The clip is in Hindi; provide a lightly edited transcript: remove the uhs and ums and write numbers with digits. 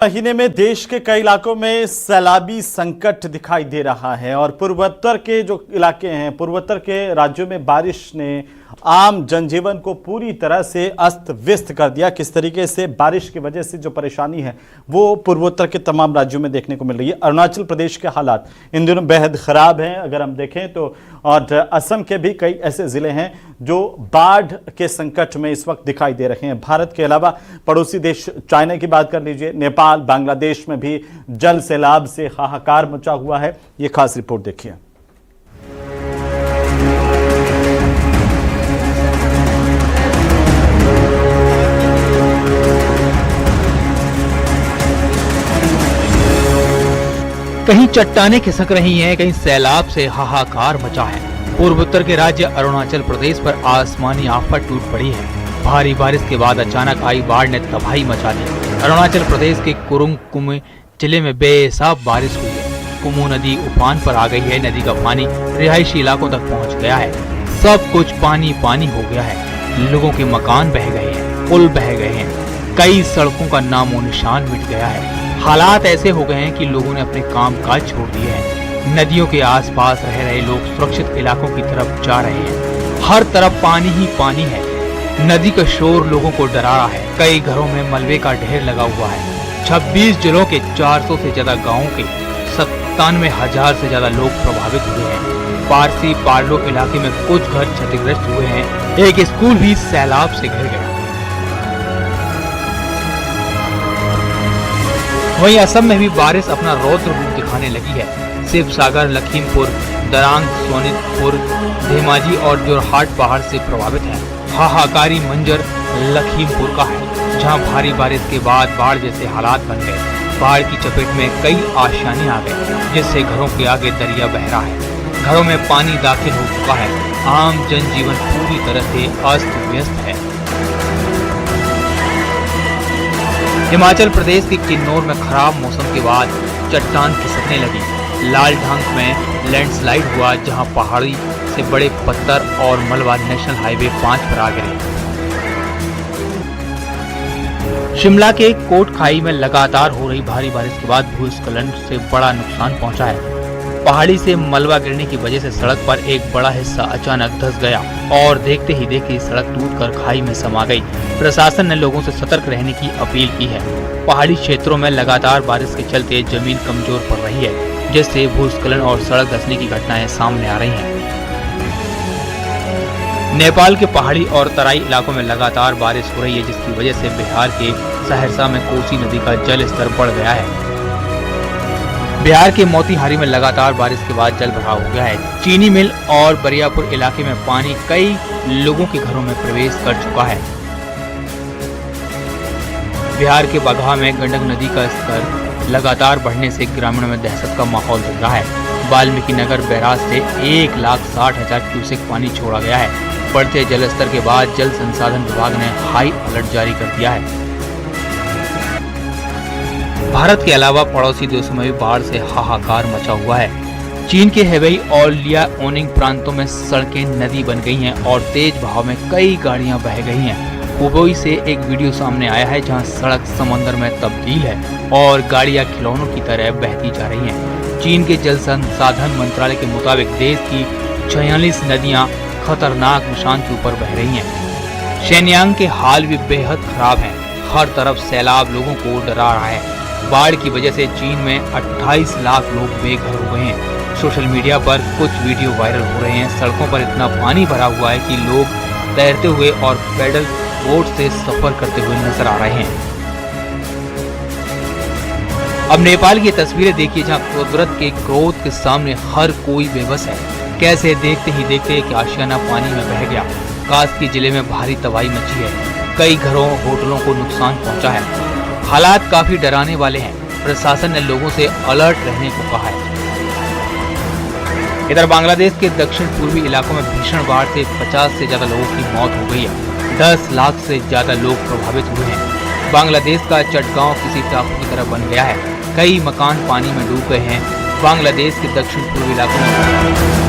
महीने में देश के कई इलाकों में सैलाबी संकट दिखाई दे रहा है और पूर्वोत्तर के जो इलाके हैं, पूर्वोत्तर के राज्यों में बारिश ने आम जनजीवन को पूरी तरह से अस्त व्यस्त कर दिया। किस तरीके से बारिश की वजह से जो परेशानी है वो पूर्वोत्तर के तमाम राज्यों में देखने को मिल रही है। अरुणाचल प्रदेश के हालात इन दिनों बेहद ख़राब हैं अगर हम देखें तो, और असम के भी कई ऐसे ज़िले हैं जो बाढ़ के संकट में इस वक्त दिखाई दे रहे हैं। भारत के अलावा पड़ोसी देश चाइना की बात कर लीजिए, नेपाल, बांग्लादेश में भी जल सैलाब से हाहाकार मचा हुआ है। ये खास रिपोर्ट देखिए। कहीं चट्टानें खिसक रही हैं, कहीं सैलाब से हाहाकार मचा है। पूर्वोत्तर के राज्य अरुणाचल प्रदेश पर आसमानी आफत टूट पड़ी है। भारी बारिश के बाद अचानक आई बाढ़ ने तबाही मचा दी। अरुणाचल प्रदेश के कुरुंग कुमे जिले में बेहिसाब बारिश हुई है। कुमू नदी उफान पर आ गई है। नदी का पानी रिहायशी इलाकों तक पहुंच गया है। सब कुछ पानी पानी हो गया है। लोगों के मकान बह गए हैं, पुल बह गए हैं, कई सड़कों का नामो निशान मिट गया है। हालात ऐसे हो गए हैं कि लोगों ने अपने काम काज छोड़ दिए हैं। नदियों के आसपास रह रहे लोग सुरक्षित इलाकों की तरफ जा रहे हैं। हर तरफ पानी ही पानी है। नदी का शोर लोगों को डरा रहा है। कई घरों में मलबे का ढेर लगा हुआ है। 26 जिलों के 400 से ज्यादा गाँवों के 97,000 से ज्यादा लोग प्रभावित हुए हैं। पारसी पार्लो इलाके में कुछ घर क्षतिग्रस्त हुए हैं। एक स्कूल भी सैलाब से घिर गया। वहीं असम में भी बारिश अपना रौद्र रूप दिखाने लगी है। शिवसागर, लखीमपुर, दरांग, सोनितपुर, धेमाजी और जोरहाट पहाड़ से प्रभावित है। हाहाकारी मंजर लखीमपुर का है, जहां भारी बारिश के बाद बाढ़ जैसे हालात बन गए। बाढ़ की चपेट में कई आशियाने आ गए, जिससे घरों के आगे दरिया बह रहा है। घरों में पानी दाखिल हो चुका है। आम जनजीवन पूरी तरह से अस्त व्यस्त है। हिमाचल प्रदेश के किन्नौर में खराब मौसम के बाद चट्टान खिसकने लगी। लालढांग में लैंडस्लाइड हुआ, जहां पहाड़ी से बड़े पत्थर और मलबा नेशनल हाईवे 5 पर आ गिरे। शिमला के कोट खाई में लगातार हो रही भारी बारिश के बाद भूस्खलन से बड़ा नुकसान पहुंचा है। पहाड़ी से मलबा गिरने की वजह से सड़क पर एक बड़ा हिस्सा अचानक धंस गया और देखते ही देखते सड़क टूटकर खाई में समा गई। प्रशासन ने लोगों से सतर्क रहने की अपील की है। पहाड़ी क्षेत्रों में लगातार बारिश के चलते जमीन कमजोर पड़ रही है, जिससे भूस्खलन और सड़क धंसने की घटनाएं सामने आ रही हैं। नेपाल के पहाड़ी और तराई इलाकों में लगातार बारिश हो रही है, जिसकी वजह से बिहार के सहरसा में कोसी नदी का जल स्तर बढ़ गया है। बिहार के मोतिहारी में लगातार बारिश के बाद जल भराव हो गया है। चीनी मिल और बरियापुर इलाके में पानी कई लोगों के घरों में प्रवेश कर चुका है। बिहार के बगहा में गंडक नदी का स्तर लगातार बढ़ने से ग्रामीणों में दहशत का माहौल दिख रहा है। वाल्मीकि नगर बैराज से 1,60,000 क्यूसेक पानी छोड़ा गया है। बढ़ते जल स्तर के बाद जल संसाधन विभाग ने हाई अलर्ट जारी कर दिया है। भारत के अलावा पड़ोसी देशों में भी बाढ़ से हाहाकार मचा हुआ है। चीन के हेबेई और लियाओनिंग प्रांतों में सड़कें नदी बन गई हैं और तेज बहाव में कई गाड़ियां बह गई हैं। हुबेई से एक वीडियो सामने आया है, जहां सड़क समंदर में तब्दील है और गाड़ियां खिलौनों की तरह बहती जा रही हैं। चीन के जल संसाधन मंत्रालय के मुताबिक देश की 46 नदियां खतरनाक निशान के ऊपर बह रही हैं। शेनयांग के हाल भी बेहद खराब हैं। हर तरफ सैलाब लोगों को डरा रहा है। बाढ़ की वजह से चीन में 28 लाख लोग बेघर हो गए हैं। सोशल मीडिया पर कुछ वीडियो वायरल हो रहे हैं। सड़कों पर इतना पानी भरा हुआ है कि लोग तैरते हुए और पैडल बोट से सफर करते हुए नजर आ रहे हैं। अब नेपाल की तस्वीरें देखिए, जहां कुदरत के क्रोध के सामने हर कोई बेबस है। कैसे देखते ही देखते एक आशियाना पानी में बह गया। कास्की जिले में भारी तबाही मची है। कई घरों, होटलों को नुकसान पहुंचा है। हालात काफी डराने वाले हैं। प्रशासन ने लोगों से अलर्ट रहने को कहा है। इधर बांग्लादेश के दक्षिण पूर्वी इलाकों में भीषण बाढ़ से 50 से ज्यादा लोगों की मौत हो गई है। 10 लाख से ज्यादा लोग प्रभावित हुए हैं। बांग्लादेश का चटगांव किसी टापू की तरह बन गया है। कई मकान पानी में डूब गए हैं। बांग्लादेश के दक्षिण पूर्वी इलाकों में